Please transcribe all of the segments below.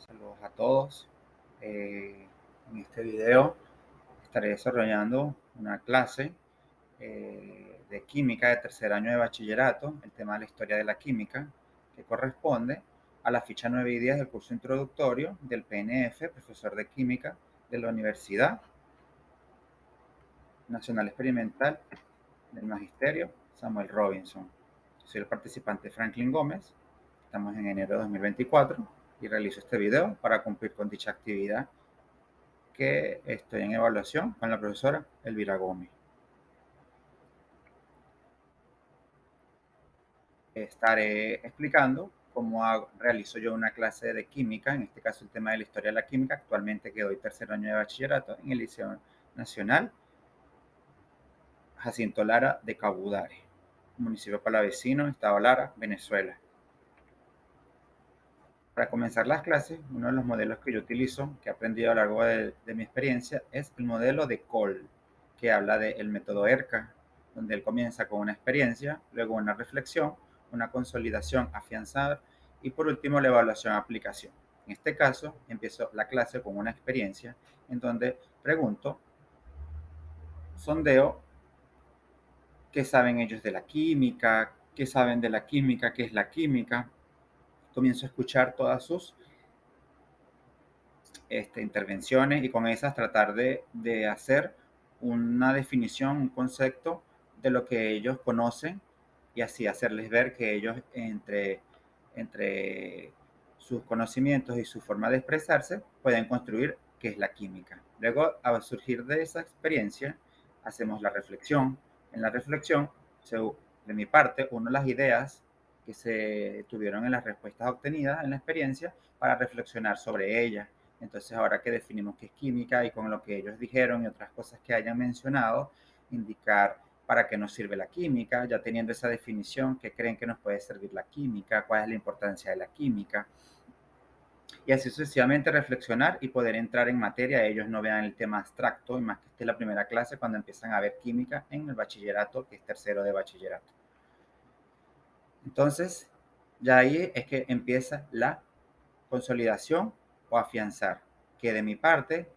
Saludos a todos. En este video estaré desarrollando una clase de química de tercer año de bachillerato, el tema de la historia de la química, que corresponde a la ficha 9 y 10 del curso introductorio del PNF, profesor de química de la Universidad Nacional Experimental del Magisterio Samuel Robinson. Soy el participante Franklin Gómez. Estamos en enero de 2024 y realizo este video para cumplir con dicha actividad que estoy en evaluación con la profesora Elvira Gómez. Estaré explicando cómo realizo yo una clase de química, en este caso el tema de la historia de la química, actualmente que doy tercer año de bachillerato en el Liceo Nacional Jacinto Lara de Cabudare, municipio palavecino, estado Lara, Venezuela. Para comenzar las clases, uno de los modelos que yo utilizo, que he aprendido a lo largo de mi experiencia, es el modelo de Cole, que habla del método ERCA, donde él comienza con una experiencia, luego una reflexión, una consolidación, afianzar y por último la evaluación-aplicación. En este caso, empiezo la clase con una experiencia en donde pregunto, sondeo, qué saben ellos de la química, qué saben de la química, qué es la química. Comienzo a escuchar todas sus intervenciones y con esas tratar de hacer una definición, un concepto de lo que ellos conocen y así hacerles ver que ellos entre sus conocimientos y su forma de expresarse pueden construir qué es la química. Luego, a surgir de esa experiencia, hacemos la reflexión. En la reflexión, de mi parte, uno de las ideas que se tuvieron en las respuestas obtenidas en la experiencia para reflexionar sobre ellas. Entonces, ahora que definimos qué es química y con lo que ellos dijeron y otras cosas que hayan mencionado, indicar para qué nos sirve la química, ya teniendo esa definición, qué creen que nos puede servir la química, cuál es la importancia de la química, y así sucesivamente reflexionar y poder entrar en materia. Ellos no vean el tema abstracto, y más que esté la primera clase cuando empiezan a ver química en el bachillerato, que es tercero de bachillerato. Entonces, ya ahí es que empieza la consolidación o afianzar, que de mi parte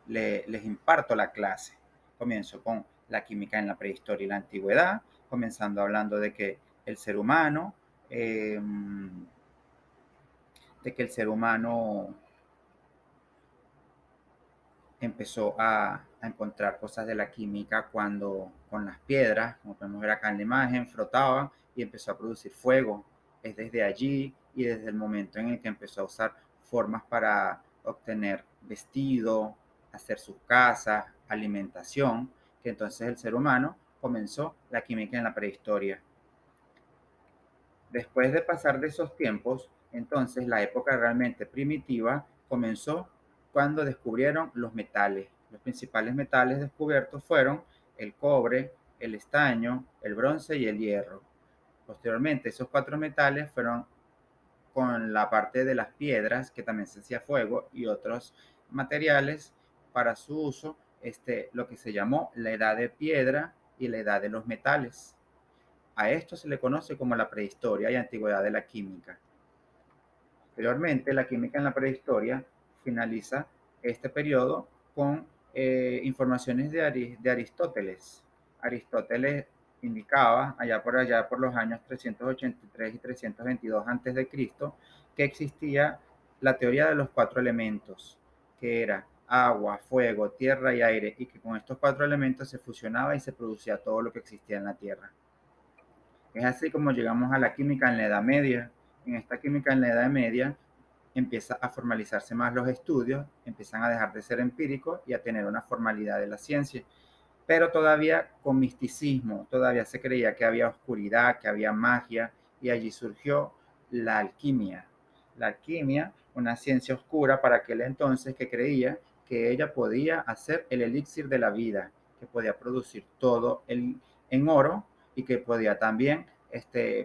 les imparto la clase. Comienzo con la química en la prehistoria y la antigüedad, comenzando hablando de que el ser humano, eh, de que el ser humano empezó a encontrar cosas de la química cuando con las piedras, como podemos ver acá en la imagen, frotaban y empezó a producir fuego. Es desde allí y desde el momento en el que empezó a usar formas para obtener vestido, hacer sus casas, alimentación, que entonces el ser humano comenzó la química en la prehistoria. Después de pasar de esos tiempos, entonces la época realmente primitiva comenzó cuando descubrieron los metales. Los principales metales descubiertos fueron el cobre, el estaño, el bronce y el hierro. Posteriormente, esos cuatro metales fueron con la parte de las piedras, que también se hacía fuego, y otros materiales para su uso, lo que se llamó la edad de piedra y la edad de los metales. A esto se le conoce como la prehistoria y antigüedad de la química. Posteriormente, la química en la prehistoria finaliza este periodo con informaciones de Aristóteles. Aristóteles indicaba allá por los años 383 y 322 a.C. que existía la teoría de los cuatro elementos, que era agua, fuego, tierra y aire, y que con estos cuatro elementos se fusionaba y se producía todo lo que existía en la Tierra. Es así como llegamos a la química en la Edad Media. En esta química en la Edad Media empieza a formalizarse más los estudios, empiezan a dejar de ser empíricos y a tener una formalidad de la ciencia, pero todavía con misticismo, todavía se creía que había oscuridad, que había magia, y allí surgió la alquimia. La alquimia, una ciencia oscura para aquel entonces que creía que ella podía hacer el elixir de la vida, que podía producir todo en oro y que podía también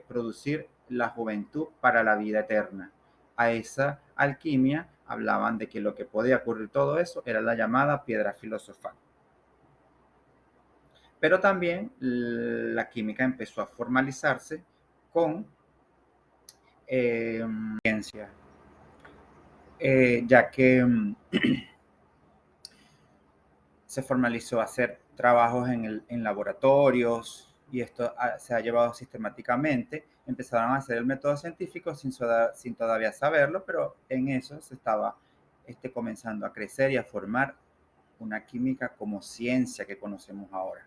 producir la juventud para la vida eterna. A esa alquimia hablaban de que lo que podía ocurrir todo eso era la llamada piedra filosofal. Pero también la química empezó a formalizarse con ciencia, ya que se formalizó hacer trabajos en laboratorios y esto se ha llevado sistemáticamente. Empezaron a hacer el método científico sin todavía saberlo, pero en eso se estaba comenzando a crecer y a formar una química como ciencia que conocemos ahora.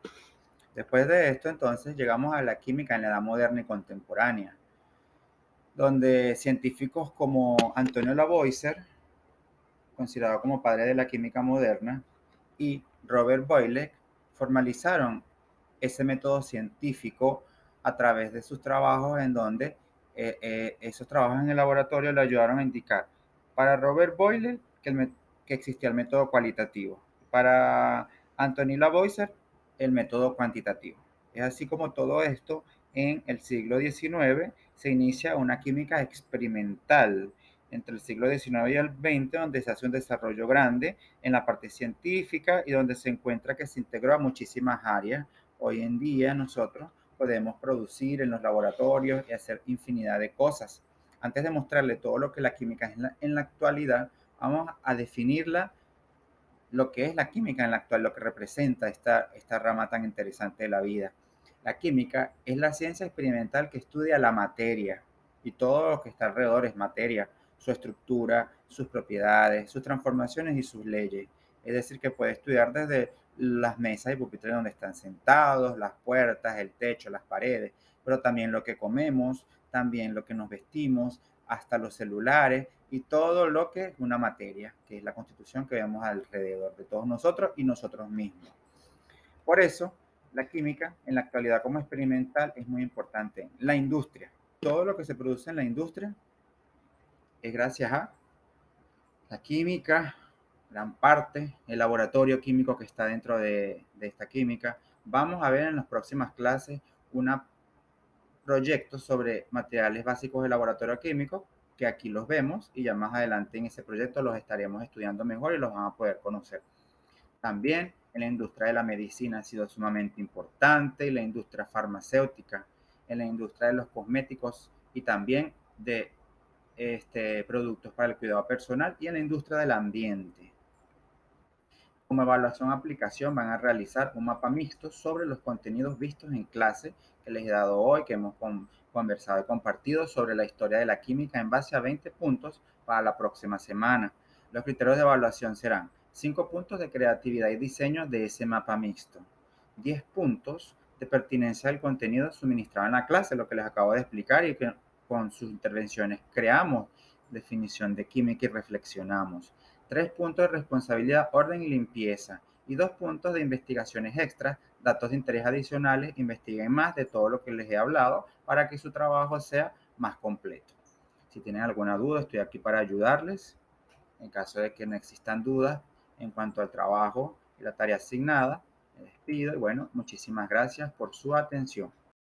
Después de esto, entonces, llegamos a la química en la edad moderna y contemporánea, donde científicos como Antonio Lavoisier, considerado como padre de la química moderna, y Robert Boyle formalizaron ese método científico a través de sus trabajos en donde esos trabajos en el laboratorio le ayudaron a indicar para Robert Boyle que existía el método cualitativo, para Anthony Lavoisier el método cuantitativo. Es así como todo esto en el siglo XIX se inicia una química experimental entre el siglo XIX y el XX, donde se hace un desarrollo grande en la parte científica y donde se encuentra que se integró a muchísimas áreas. Hoy en día nosotros podemos producir en los laboratorios y hacer infinidad de cosas. Antes de mostrarle todo lo que la química es en la actualidad, vamos a definirla, lo que es la química en la actual, lo que representa esta rama tan interesante de la vida. La química es la ciencia experimental que estudia la materia y todo lo que está alrededor es materia, su estructura, sus propiedades, sus transformaciones y sus leyes. Es decir, que puede estudiar desde las mesas y pupitres donde están sentados, las puertas, el techo, las paredes, pero también lo que comemos, también lo que nos vestimos, hasta los celulares y todo lo que es una materia, que es la constitución que vemos alrededor de todos nosotros y nosotros mismos. Por eso, la química en la actualidad como experimental es muy importante. La industria, todo lo que se produce en la industria es gracias a la química, gran parte, el laboratorio químico que está dentro de esta química. Vamos a ver en las próximas clases un proyecto sobre materiales básicos de laboratorio químico, que aquí los vemos y ya más adelante en ese proyecto los estaremos estudiando mejor y los van a poder conocer. También en la industria de la medicina ha sido sumamente importante, y la industria farmacéutica, en la industria de los cosméticos y también de productos para el cuidado personal y en la industria del ambiente. Como evaluación aplicación van a realizar un mapa mixto sobre los contenidos vistos en clase que les he dado hoy, que hemos conversado y compartido sobre la historia de la química en base a 20 puntos para la próxima semana. Los criterios de evaluación serán 5 puntos de creatividad y diseño de ese mapa mixto, 10 puntos de pertinencia del contenido suministrado en la clase, lo que les acabo de explicar y que con sus intervenciones creamos definición de química y reflexionamos. 3 puntos de responsabilidad, orden y limpieza. Y 2 puntos de investigaciones extras, datos de interés adicionales, investiguen más de todo lo que les he hablado para que su trabajo sea más completo. Si tienen alguna duda, estoy aquí para ayudarles. En caso de que no existan dudas en cuanto al trabajo y la tarea asignada, me despido y bueno, muchísimas gracias por su atención.